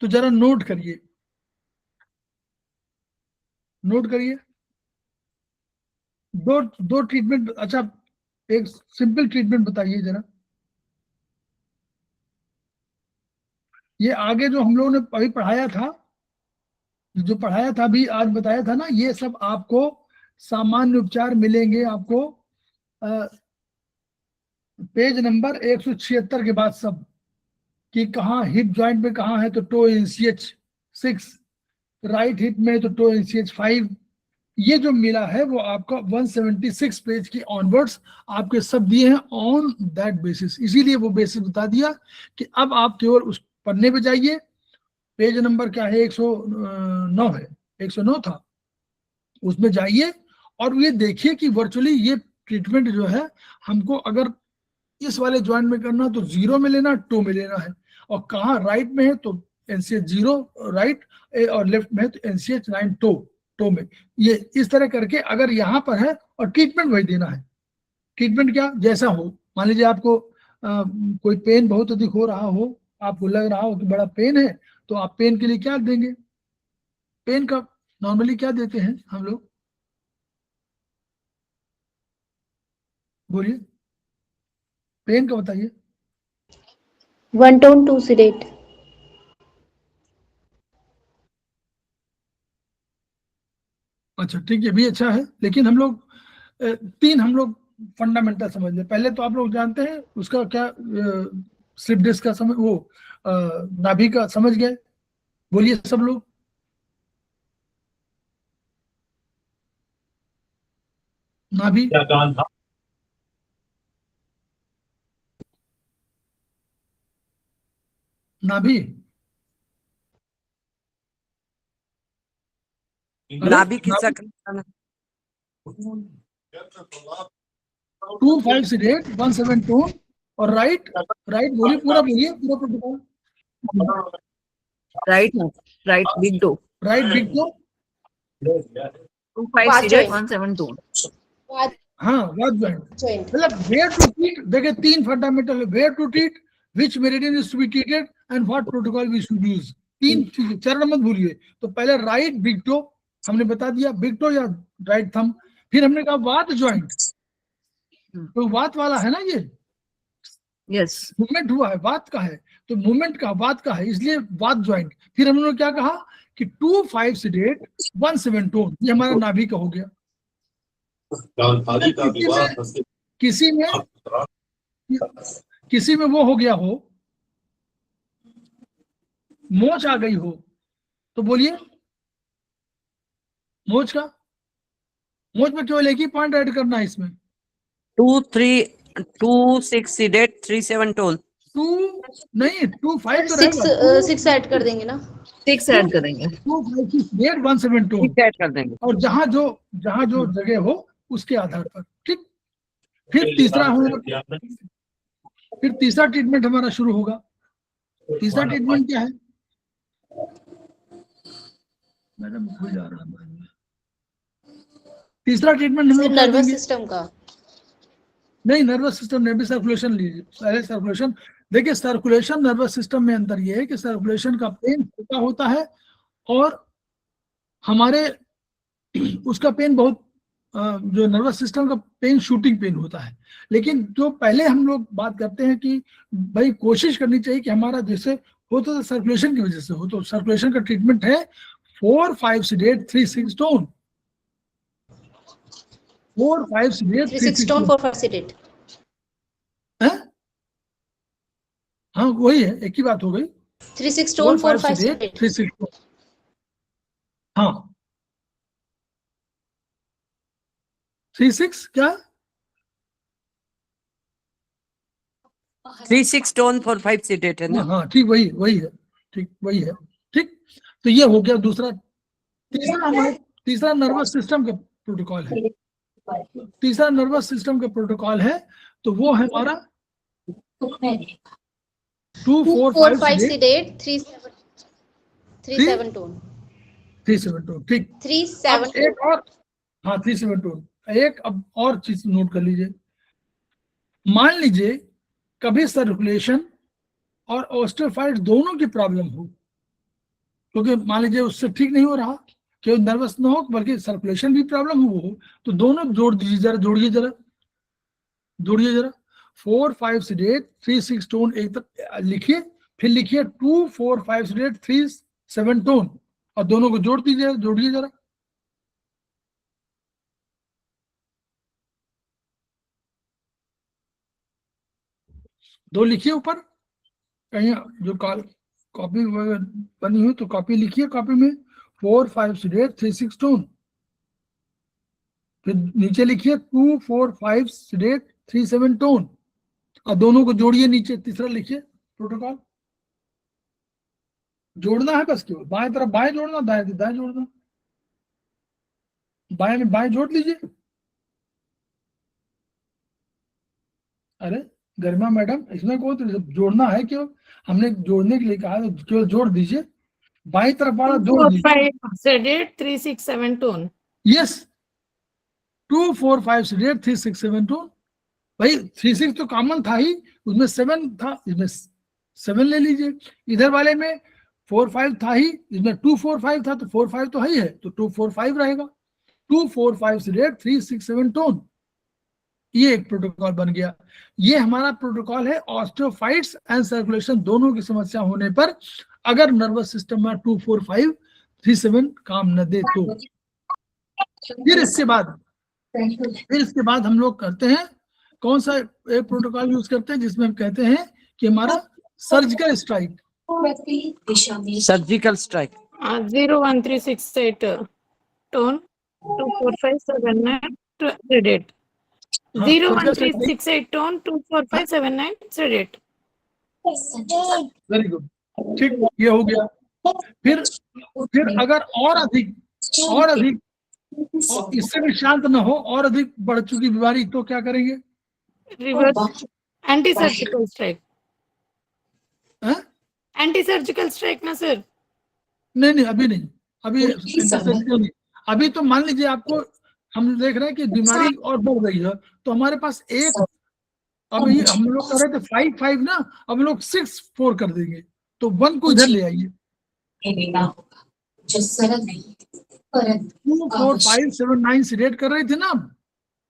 तो जरा नोट करिए, नोट करिए। दो ट्रीटमेंट, अच्छा एक सिंपल ट्रीटमेंट बताइए जरा। ये आगे जो हम लोगों ने अभी पढ़ाया था, अभी आज बताया था ना, ये सब आपको सामान्य उपचार मिलेंगे आपको पेज नंबर 176 के बाद सब, कि कहाँ हिप जॉइंट में कहाँ है तो टो NCH 6, राइट हिप में तो टो NCH 5, ये जो मिला है वो आपका 176 पेज की ऑनवर्ड्स आपके सब दिए हैं ऑन दैट बेसिस। इसीलिए वो बेसिस बता दिया कि अब आप केवल उस पन्ने पे जाइए, पेज नंबर क्या है, 109 है, 109 था, उसमें जाइए और ये देखिए कि वर्चुअली ये ट्रीटमेंट जो है हमको अगर इस वाले ज्वाइंट में करना तो 0 में लेना, टो में लेना है, और कहाँ राइट में है तो NCH 0 राइट, और लेफ्ट में है तो NCH 9 टो में। ये इस तरह करके अगर यहाँ पर है, और ट्रीटमेंट वही देना है। ट्रीटमेंट क्या, जैसा हो, मान लीजिए आपको कोई पेन बहुत अधिक हो रहा हो, आपको लग रहा हो कि बड़ा पेन है, तो आप पेन के लिए क्या देंगे, पेन का नॉर्मली क्या देते हैं हम लोग, बोलिए, पेन का बताइए। 1 tone 2 sedate। अच्छा ठीक है, भी अच्छा है, लेकिन हम लोग 3 हम लोग फंडामेंटल समझ ले। पहले तो आप लोग जानते हैं उसका क्या, स्लिप डिस्क का समझ, वो नाभि का समझ गए, बोलिए सब लोग। नाभि, क्या काम था? नाभि, नाभि की सक्रिय 2 5 sedate 1 7 टोन, और राइट बोलिए, पूरा बोलिए, पूरा protocol. Right big toe. Right big toe, 2 5 sedate 1 7 2. हाँ वाद ज्वाइंट, Joint। मतलब वेयर टू ट्रीट, देखिए 3 फंडामेंटल है, where to treat, which meridian is to be treated, and what protocol we should use. 3 चीजें, चरण मत भूलिए। तो पहले राइट बिग टो हमने बता दिया, बिग टो या राइट थंब, फिर हमने कहा वात ज्वाइंट, तो वात वाला है ना, ये Yes. मूवमेंट हुआ है, वात का है, तो मूवमेंट का वात का है, इसलिए वात ज्वाइंट। फिर हम लोगों ने क्या कहा कि 2 5 sedate 1 7 टोन, ये हमारा नाभि का हो गया। किसी में वो हो गया हो, मोच आ गई हो, तो बोलिए मोच में केवल एक ही पॉइंट ऐड करना है इसमें। 2 3 2 6 sedate 3 7 tone. 2 नहीं 2 5 तो सिक्स रहेगा, सिक्स ऐड कर देंगे ना। 6 ऐड करेंगे। 2 5 6 8 1 7 2 ठीक ऐड कर देंगे। और जहां जो जगह हो उसके आधार पर, ठीक। फिर तीसरा होगा, फिर तीसरा ट्रीटमेंट हमारा शुरू होगा। तीसरा ट्रीटमेंट क्या है मैडम, भूल जा रहा हूं। तीसरा ट्रीटमेंट हम लोग क्या नर्वस देंगे? सिस्टम का। नहीं, नर्वस सिस्टम नहीं, भी सर्कुलेशन लीजिए। पहले सर्कुलेशन देखिए। सर्कुलेशन नर्वस सिस्टम में अंतर ये है कि सर्कुलेशन का पेन छोटा होता है और हमारे उसका पेन बहुत जो नर्वस सिस्टम का पेन शूटिंग पेन होता है। लेकिन जो पहले हम लोग बात करते हैं कि भाई कोशिश करनी चाहिए कि हमारा जैसे हो तो सर्कुलेशन की वजह से हो, तो सर्कुलेशन का ट्रीटमेंट है 4 5 sedate 3 6 tone। 4 5 sedate 3 3 6 6 tone tone। 4 5 sedate। हाँ वही है, एक ही बात हो गई। 3 6 tone 4 5 sedate। 3 6 tone। हाँ 3 6 क्या? 3 6 tone 4 5 sedate है ना। हाँ ठीक, वही है, ठीक वही है, ठीक। तो ये हो गया दूसरा। तीसरा नर्वस सिस्टम का प्रोटोकॉल है। तीसरा नर्वस सिस्टम का प्रोटोकॉल है, तो वो है हमारा 2 4 4 5 5 sedate sedate 3 7 tone। 3 7 2, ठीक। 3 अब 7 एक और, हाँ 3 7 2। एक अब और चीज नोट कर लीजिए। मान लीजिए कभी सर्कुलेशन और ऑस्टियोफाइट दोनों की प्रॉब्लम हो, क्योंकि मान लीजिए उससे ठीक नहीं हो रहा, केवल नर्वस ना हो बल्कि सर्कुलेशन भी प्रॉब्लम हो, तो दोनों जोड़ दीजिए जरा, जोड़िए जरा 4 5 sedate 3 6 tone एक तरफ लिखिए, फिर लिखिए 2 4 5 sedate 3 7 tone और दोनों को जोड़ दीजिए, जोड़िए जरा। दो लिखिए ऊपर कहीं, जो कॉपी बनी हुई तो कॉपी लिखिए, कॉपी में 4 5 sedate 3 6 tone। फिर नीचे लिखिए 2 4 5 sedate 3 7 tone और दोनों को जोड़िए नीचे। तीसरा लिखिए प्रोटोकॉल। जोड़ना है बस, केवल बाएं तरफ बाएं जोड़ना, दाएं दाएं जोड़ना। बाएं में बाएं जोड़ लीजिए। अरे गरिमा मैडम, इसमें कोई तो जोड़ना है, केवल हमने जोड़ने के लिए कहा तो केवल जोड़ दीजिए, बाई तरफ वाला जोड़ 4 दीजिए। 5 sedate 3 6 7 tone। Yes, 2 4 5 sedate 3 6 7 tone। भाई 3 6 तो कॉमन था ही, उसमें 7 था, इसमें 7 ले लीजिए। इधर वाले में 4 5 था ही, इसमें 2 4 5 था, तो 4 5 तो है ही है, तो 2 4 5 रहेगा। 2 4 5 sedate 3 6 7 tone। ये एक प्रोटोकॉल बन गया। ये हमारा प्रोटोकॉल है ऑस्टियोफाइट्स एंड सर्कुलेशन दोनों की समस्या होने पर, अगर नर्वस सिस्टम में 2 4 5 3 7 काम न दे तो। फिर इसके बाद हम लोग करते हैं कौन सा एक प्रोटोकॉल यूज करते हैं, जिसमें हम कहते हैं कि हमारा surgical strike. Surgical strike 0 1 3 6 8 tone 2 4 5 7 9 sedate। 0 1 3 6 8 tone 2 4 5 7 9 sedate। Very good, ठीक, ये हो गया। फिर अगर और अधिक और इससे भी शांत न हो, और अधिक बढ़ चुकी बीमारी, तो क्या करेंगे? Reverse anti surgical strike. हाँ? एंटी सर्जिकल स्ट्राइक ना सर? नहीं अभी नहीं, अभी नहीं। अभी तो मान लीजिए आपको, हम देख रहे हैं कि बीमारी और बढ़ रही है, तो हमारे पास एक, अभी हम लोग कर रहे थे 5 5 ना, अब हम लोग 6 4 कर देंगे, तो 1 को इधर ले आइए। 2 4 5 7 9 sedate कर रहे थे ना,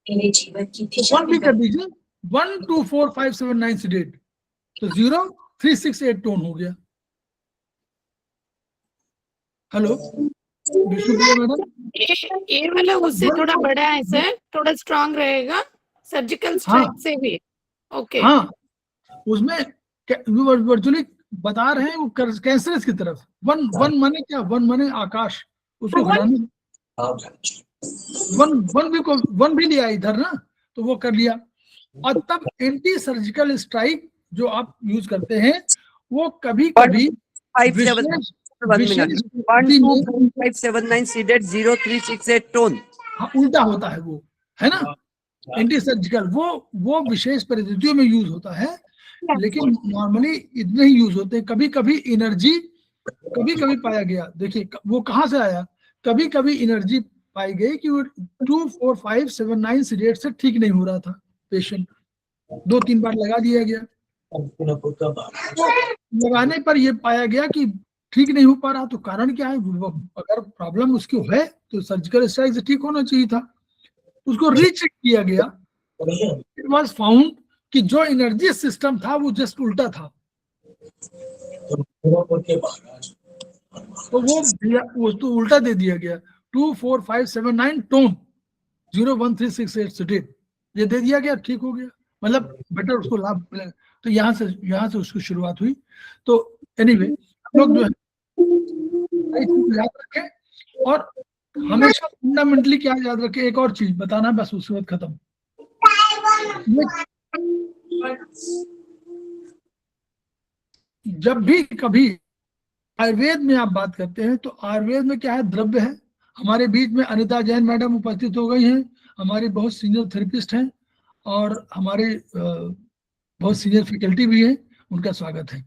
1 भी कर दीजिए। 1 2 4 5 7 9 sedate, तो 0 3 6 8 टोन हो गया। हेलो विष्णुप्रिया मैडम, ये वाला उससे थोड़ा बड़ा है सर, थोड़ा स्ट्रांग रहेगा सर्जिकल स्ट्राइक से भी। ओके हाँ, उसमें वर्चुअली बता रहे हैं वो कैंसरस की तरफ। वन माने क्या? वन माने आकाश, उसको घटाने। वन भी लिया इधर ना, तो वो कर लिया। और तब एंटी सर्जिकल स्ट्राइक जो आप यूज करते हैं वो कभी कभी 577 1 minute 1 2 5 7 9 सीडेड 0368 टोन उल्टा होता है वो, है ना। एंटी सर्जिकल वो विशेष परिस्थितियों में यूज होता है, लेकिन नॉर्मली इतने ही यूज होते हैं। कभी कभी एनर्जी कभी कभी पाया गया, देखिए वो कहाँ से आया, कभी कभी एनर्जी पाई गई कि वो 2 4 5 7 9 सीडेड से ठीक नहीं हो रहा था पेशेंट, 2-3 बार लगा दिया गया, तो लगाने पर ये पाया गया कि ठीक नहीं हो पा रहा, तो कारण क्या है, अगर प्रॉब्लम उसकी है तो सर्जिकल स्ट्राइक से ठीक होना चाहिए था। उसको रीचेक किया गया, इट वाज फाउंड कि जो एनर्जी सिस्टम था वो जस्ट उल्टा था, तो वो तो उल्टा दे दिया गया। 2 4 5 7 9 टोन 01368 सीडेड ये दे दिया गया, ठीक हो गया, मतलब बेटर उसको लाभ मिला। तो यहाँ से उसकी शुरुआत हुई। तो एनीवे हम लोग जो है याद रखें, और हमेशा फंडामेंटली क्या याद रखें, एक और चीज बताना बस उसके बाद खत्म। जब भी कभी आयुर्वेद में आप बात करते हैं तो आयुर्वेद में क्या है, द्रव्य है। हमारे बीच में अनिता जैन मैडम उपस्थित हो गई हैं, हमारी बहुत सीनियर थेरेपिस्ट हैं और हमारे बहुत सीनियर फैकल्टी भी हैं, उनका स्वागत है।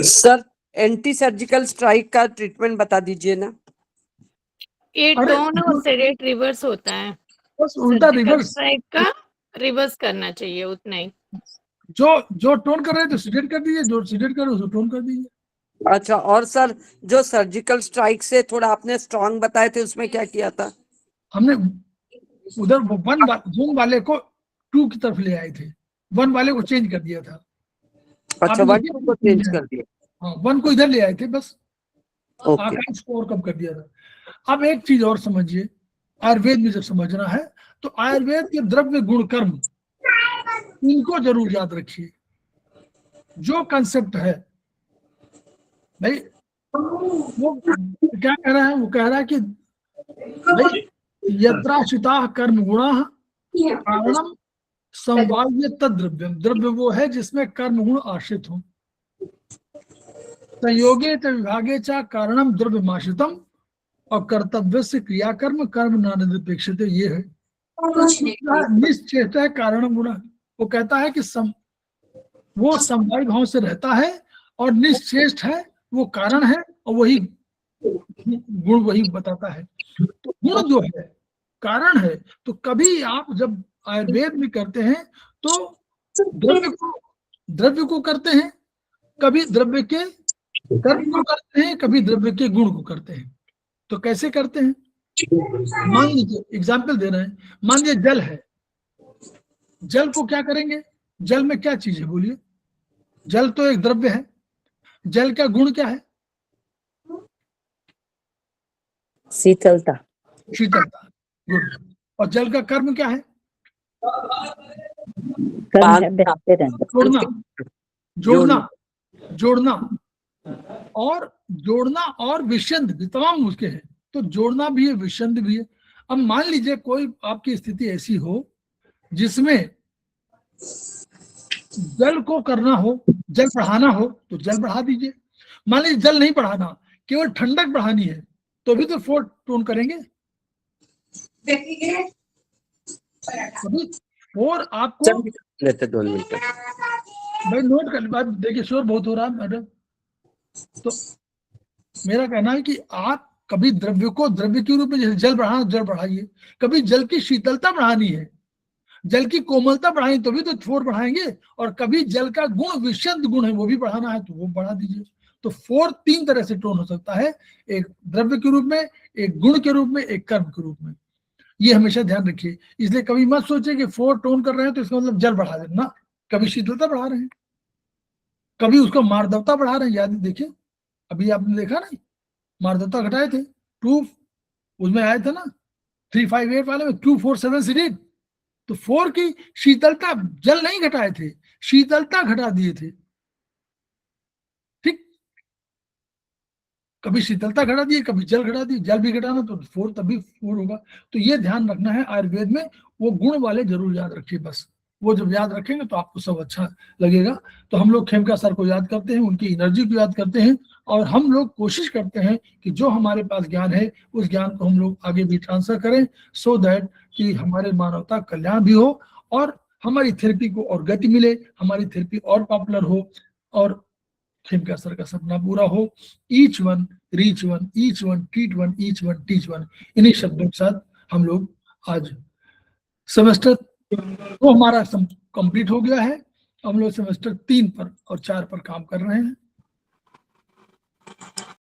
सर एंटी सर्जिकल स्ट्राइक का ट्रीटमेंट बता दीजिए ना। ये टोन और सेडेट रिवर्स होता है, बस उल्टा रिवर्स स्ट्राइक का रिवर्स करना चाहिए, उतना ही। जो टोन कर रहे हैं तो सीडेट कर दीजिए, जो सीडेट कर रहे हैं उसको टोन कर दीजिए। अच्छा, और सर जो सर्जिकल स्ट्राइक से थोड़ा आपने स्ट्रांग बताए थे उसमें क्या किया था? हमने उधर 1 वाले को 2 की तरफ ले आए थे, 1 वाले को चेंज कर दिया था। अच्छा, 1 2 को चेंज कर दिया। हाँ, 1 को इधर ले आए थे, बस ओके। आकार स्कोर कम कर दिया था। अब एक चीज और समझिए, आयुर्वेद में जब समझना है तो आयुर्वेद के द्रव्य गुण कर्म इनको जरूर याद रखिए। जो कंसेप्ट है भाई, वो क्या कह रहा है, वो कह रहा है कि भाई यत्राशिता कर्म गुणा कारणम संभाव्य तद्रव्यम, द्रव्य वो है जिसमें कर्म गुण आश्रित हो। संयोगे च विभागे च कारणम द्रव्यमाश्रितम, और कर्तव्य से क्रियाकर्म कर्म नान्यपेक्षित, ये है निश्चेष्ट है कारण गुण। वो कहता है कि वो समवाय भाव से रहता है और निश्चेष्ट है, वो कारण है, और वही गुण वही बताता है। तो गुण जो है कारण है। तो कभी आप जब आयुर्वेद में करते हैं तो द्रव्य को करते हैं, कभी द्रव्य के कर्म को करते हैं, कभी द्रव्य के गुण को करते हैं। तो कैसे करते हैं, मान लीजिए एग्जाम्पल दे रहे हैं, मान लीजिए जल है, जल को क्या करेंगे, जल में क्या चीज है बोलिए, जल तो एक द्रव्य है, जल का गुण क्या है, शीतलता। शीतलता, गुड। और जल का कर्म क्या है, जोड़ना, जोड़ना, जोड़ना, और जोड़ना और विषंद भी तमाम उसके हैं। तो जोड़ना भी है, विषंद भी है। अब मान लीजिए कोई आपकी स्थिति ऐसी हो जिसमें जल को करना हो, जल बढ़ाना हो, तो जल बढ़ा दीजिए। मान लीजिए जल नहीं बढ़ाना, केवल ठंडक बढ़ानी है, तो भी तो 4 टोन करेंगे। अभी 4 आपको लेते 2 मिनट भाई नोट कर बात, देखिए शोर बहुत हो रहा है मैडम। तो मेरा कहना है कि आप कभी द्रव्य को द्रव्य के रूप में, जैसे जल बढ़ाना जल बढ़ाइए, कभी जल की शीतलता बढ़ानी है, जल की कोमलता बढ़ानी तो भी तो 4 बढ़ाएंगे, और कभी जल का गुण विषंद गुण है वो भी बढ़ाना है तो वो बढ़ा दीजिए। तो 4 3 तरह से टोन हो सकता है, एक द्रव्य के रूप में, एक गुण के रूप में, एक कर्म के रूप में। ये हमेशा ध्यान रखिए। इसलिए कभी मत सोचिए कि 4 टोन कर रहे हैं तो इसका मतलब जल बढ़ा देना, कभी शीतलता बढ़ा रहे हैं, कभी उसको मार्दवता बढ़ा रहे हैं। याद देखिए, अभी आपने देखा ना, मार्दवता घटाए थे, 2 उसमें आए थे ना, 358 वाले में 247 सीरीज। तो 4 की शीतलता, जल नहीं घटाए थे, शीतलता घटा दिए थे। ठीक, कभी शीतलता घटा दिए, कभी जल घटा दिए, जल भी घटाना तो 4 तभी 4 होगा। तो ये ध्यान रखना है आयुर्वेद में, वो गुण वाले जरूर याद रखिए बस। वो जब याद रखेंगे तो आपको सब अच्छा लगेगा। तो हम लोग खेमका सर को याद करते हैं, उनकी एनर्जी को याद करते हैं, और हम लोग कोशिश करते हैं कि जो हमारे पास ज्ञान है उस ज्ञान को हम लोग आगे भी ट्रांसफर करें, सो दैट कि हमारे मानवता कल्याण भी हो और हमारी थेरेपी को और गति मिले, हमारी थेरेपी और पॉपुलर हो और खेमका सर का सपना पूरा हो। Each one reach one, each one treat one, each one teach one. इन्हीं शब्दों के साथ हम लोग आज सेमेस्टर तो हमारा कंप्लीट हो गया है। हम लोग सेमेस्टर 3 पर और 4 पर काम कर रहे हैं।